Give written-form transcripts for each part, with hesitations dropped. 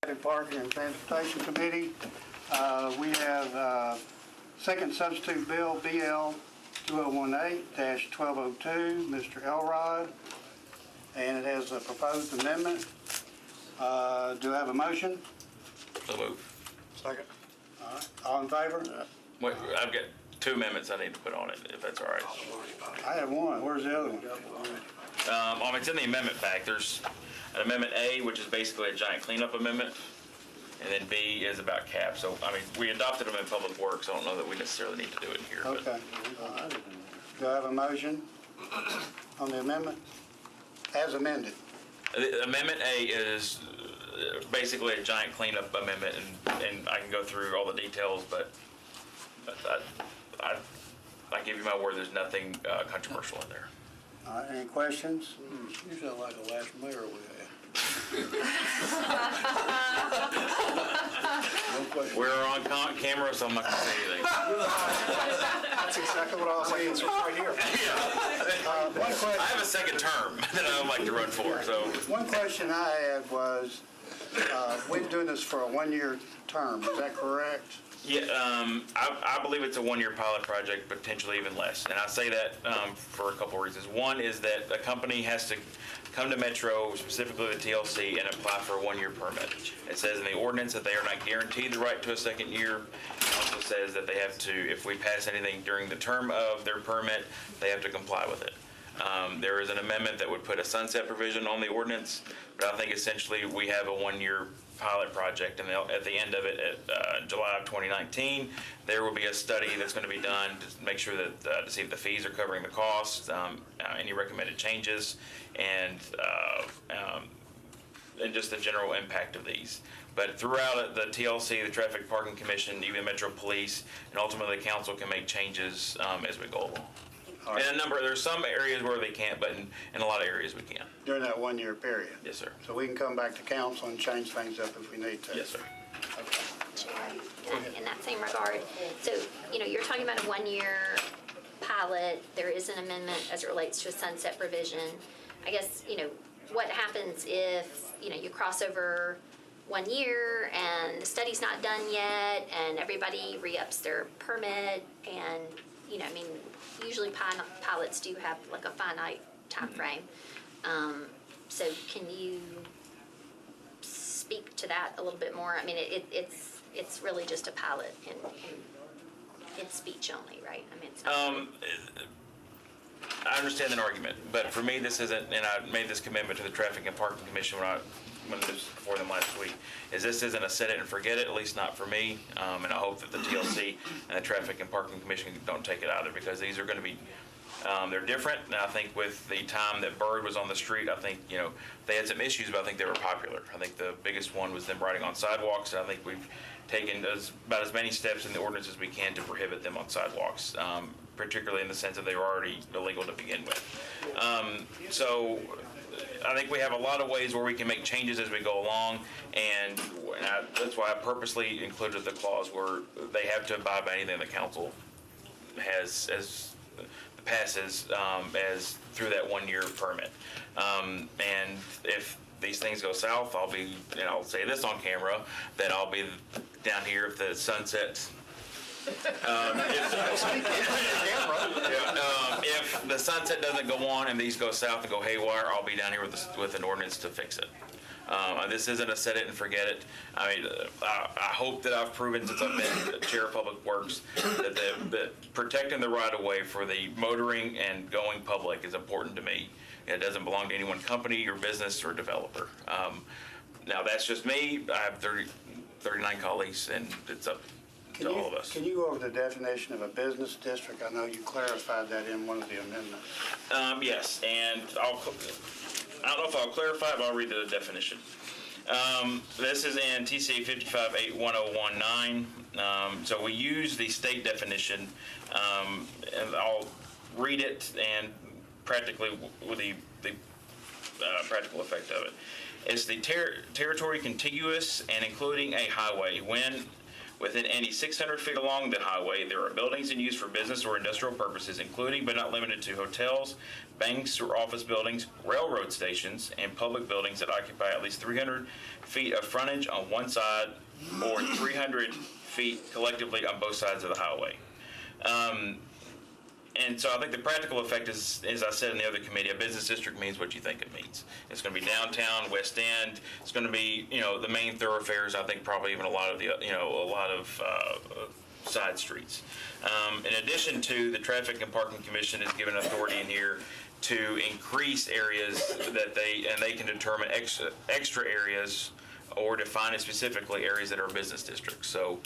Parking and Transportation Committee. We have second substitute bill, BL 2018-1202, Mr. Elrod, and it has a proposed amendment. Do I have a motion? So move. Second. All right. All in favor? Wait, I've got 2 amendments I need to put on it, if that's all right. I have one. Where's the other one? It's in the amendment pack. There's an amendment A, which is basically a giant cleanup amendment, and then B is about caps. So, I mean, we adopted them in Public Works. I don't know that we necessarily need to do it here. Okay. Do I have a motion on the amendment as amended? Amendment A is basically a giant cleanup amendment, and I can go through all the details, but I give you my word, there's nothing controversial in there. All right, any questions? You sound like the last mayor we had. No question. We're on camera, so I'm not going to say anything. That's exactly what I was saying. It's right here. One question. I have a second term that I would like to run for. So One question I had was, we've been doing this for a 1-year term. Is that correct? yeah, I believe it's a 1-year pilot project, potentially even less. And I say that for a couple reasons. One is that a company has to come to Metro, specifically the TLC, and apply for a 1-year permit. It says in the ordinance that they are not guaranteed the right to a second year. It also says that they have to, if we pass anything during the term of their permit, they have to comply with it. There is an amendment that would put a sunset provision on the ordinance, but I think essentially we have a 1-year pilot project, and at the end of it, at July of 2019, there will be a study that's going to be done to make sure that to see if the fees are covering the costs, any recommended changes, and just the general impact of these. But throughout it, the TLC, the Traffic Parking Commission, even Metro Police, and ultimately the council can make changes as we go along. Right. And there's some areas where they can't, but in a lot of areas we can. During that 1-year period? Yes, sir. So we can come back to council and change things up if we need to? Yes, sir. Okay. In that same regard, so, you're talking about a 1-year pilot. There is an amendment as it relates to a sunset provision. I guess, what happens if, you cross over 1 year and the study's not done yet and everybody re-ups their permit and, usually pilots do have like a finite time frame. So can you speak to that a little bit more? I mean, it's really just a pilot in speech only, right? I mean, it's not I understand that argument, but for me, this isn't, and I made this commitment to the Traffic and Parking Commission when this was before them last week, is this isn't a set it and forget it, at least not for me, and I hope that the TLC and the Traffic and Parking Commission don't take it either, because these are going to be, they're different, and I think with the time that Bird was on the street, I think, they had some issues, but I think they were popular. I think the biggest one was them riding on sidewalks, and I think we've taken about as many steps in the ordinance as we can to prohibit them on sidewalks, particularly in the sense that they were already illegal to begin with. So I think we have a lot of ways where we can make changes as we go along, and that's why I purposely included the clause where they have to abide by anything the council passes as through that 1-year permit. And if these things go south, I'll be, and I'll say this on camera, that I'll be down here if the sun sets. If the sunset doesn't go on and these go south and go haywire, I'll be down here with an ordinance to fix it. This isn't a set it and forget it. I mean, I hope that I've proven since I've been chair of Public Works that protecting the right of way for the motoring and going public is important to me. It doesn't belong to any one company or business or developer. Now that's just me. I have 39 colleagues, and it's up to all of us. Can you go over the definition of a business district? I know you clarified that in one of the amendments. Yes, and I don't know if I'll clarify it, but I'll read the definition. This is in TCA 55.81019. So we use the state definition, and I'll read it and practically with the practical effect of it. It's the territory contiguous and including a highway Within any 600 feet along the highway, there are buildings in use for business or industrial purposes, including but not limited to hotels, banks or office buildings, railroad stations, and public buildings that occupy at least 300 feet of frontage on one side or 300 feet collectively on both sides of the highway. And so I think the practical effect is, as I said in the other committee, a business district means what you think it means. It's going to be downtown, West End. It's going to be, the main thoroughfares. I think probably even a lot of side streets. In addition to, the Traffic and Parking Commission is given authority in here to increase areas that they can determine extra areas or define it specifically areas that are business districts. So,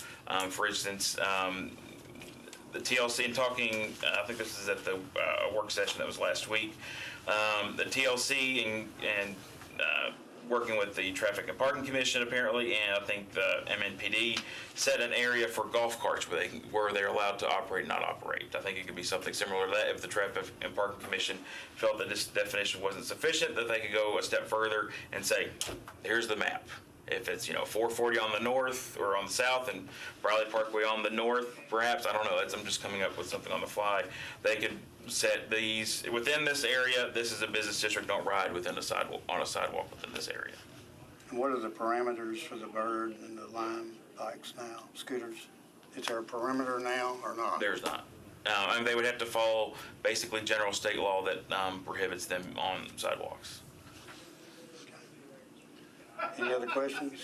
for instance, the TLC, and talking, I think this is at the work session that was last week, the TLC and working with the Traffic and Parking Commission apparently, and I think the MNPD set an area for golf carts where they're allowed to operate and not operate. I think it could be something similar to that if the Traffic and Parking Commission felt that this definition wasn't sufficient, that they could go a step further and say, here's the map. If it's, 440 on the north or on the south and Briley Parkway on the north, perhaps, I don't know, I'm just coming up with something on the fly. They could set these, within this area, this is a business district, don't ride within on a sidewalk within this area. And what are the parameters for the Bird and the Lime bikes now, scooters? Is there a perimeter now or not? There's not. And they would have to follow basically general state law that prohibits them on sidewalks. Any other questions?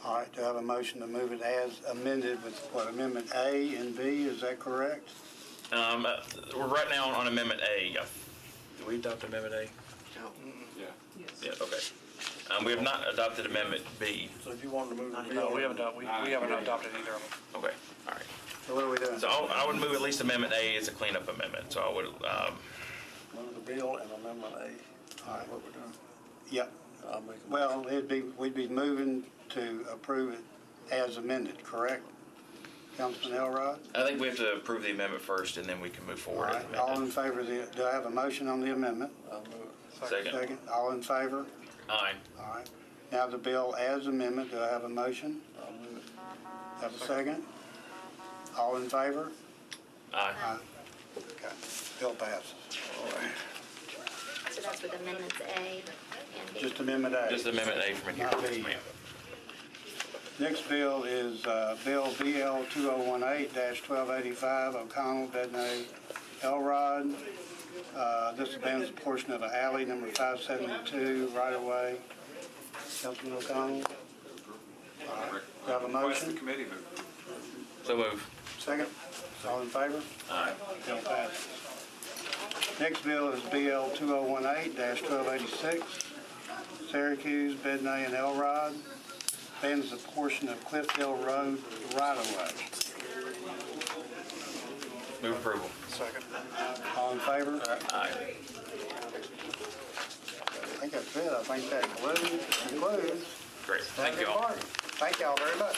All right, do I have a motion to move it as amended with Amendment A and B, is that correct? We're right now on Amendment A. Did we adopt Amendment A? Yeah, okay. We have not adopted Amendment B. So if you wanted to move the No, bill. we haven't adopted either of them. Okay, all right. So what are we doing? So I would move at least Amendment A as a cleanup amendment. So I would, Move the bill and Amendment A. All right, what we're doing. Yep, I'll make a well, we'd be moving to approve it as amended, correct? Councilman Elrod? I think we have to approve the amendment first and then we can move All forward. right, all in favor of Amendment. do I have a motion on the amendment? I'll move it. Second. Second, all in favor? Aye. All right, now the bill as amendment, do I have a motion? I'll move it. Have a second? All in favor? Aye. Aye. Okay, bill passes. All right. So that's with amendments A and B. Just Amendment A. Just Amendment A from in here. Not B. Yes, ma'am. Next bill is Bill BL 2018-1285, O'Connell, Bednay, Elrod. This abandons a portion of an alley, number 572, right away. Councilman O'Connell? All right. Do I have a motion? Committee move. So move. Second? All in favor? Aye. Bill passes. Next bill is BL 2018-1286, Syracuse, Bednay, and Elrod. Abandons a portion of Cliffdale Road right-of-way. Move approval. Second. All in favor? Aye. I think that's it. I think that concludes. Great. Thank you all. Thank y'all very much.